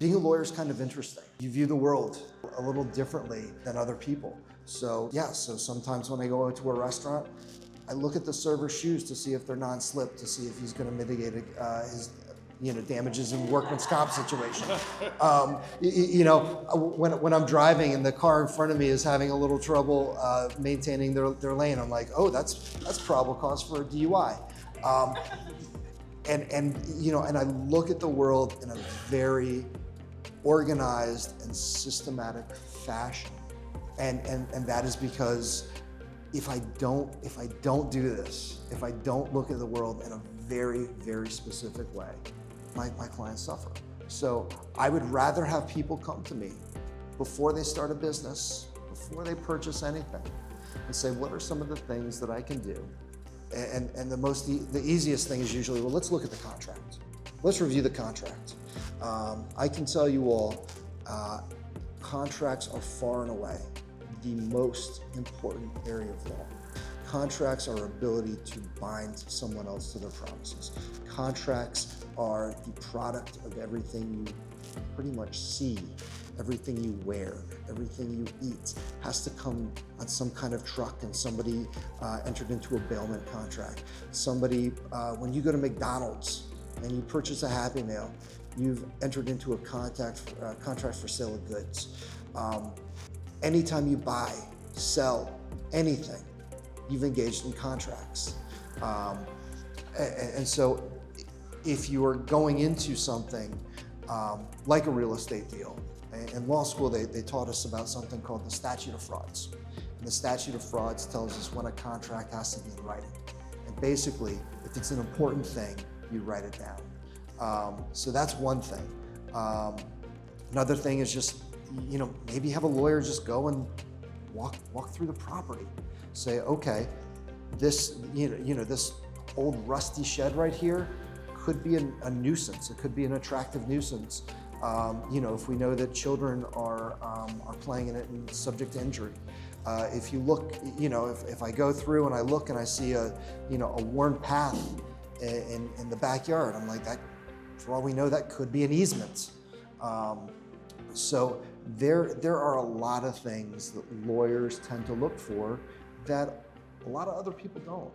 Being a lawyer is kind of interesting. You view the world a little differently than other people. So yeah, so sometimes when I go into a restaurant, I look at the server's shoes to see if they're non-slip, to see if he's going to mitigate his damages in workman's comp situation. When I'm driving and the car in front of me is having a little trouble maintaining their lane, I'm like, oh, that's probable cause for a DUI. And I look at the world in a very organized and systematic fashion, and that is because if I don't do this, if I don't look at the world in a very, very specific way, my clients suffer. So I would rather have people come to me before they start a business, before they purchase anything, and say, what are some of the things that I can do? And the easiest thing is usually, well, let's look at the contract. Let's review the contract. I can tell you all, contracts are far and away the most important area of law. Contracts are our ability to bind someone else to their promises. Contracts are the product of everything you pretty much see, everything you wear, everything you eat has to come on some kind of truck, and somebody entered into a bailment contract. Somebody, when you go to McDonald's and you purchase a Happy Meal, you've entered into a contract for sale of goods. Anytime you buy, sell anything, you've engaged in contracts. And so if you are going into something like a real estate deal, in law school they taught us about something called the statute of frauds. And the statute of frauds tells us when a contract has to be in writing. And basically, if it's an important thing, you write it down. So that's one thing. Another thing is just, maybe have a lawyer just go and walk through the property. Say, okay, this old rusty shed right here could be a nuisance. It could be an attractive nuisance. If we know that children are playing in it and subject to injury. If you look, if I go through and I look and I see a worn path in the backyard, I'm like, that, for all we know, that could be an easement. So there are a lot of things that lawyers tend to look for that a lot of other people don't.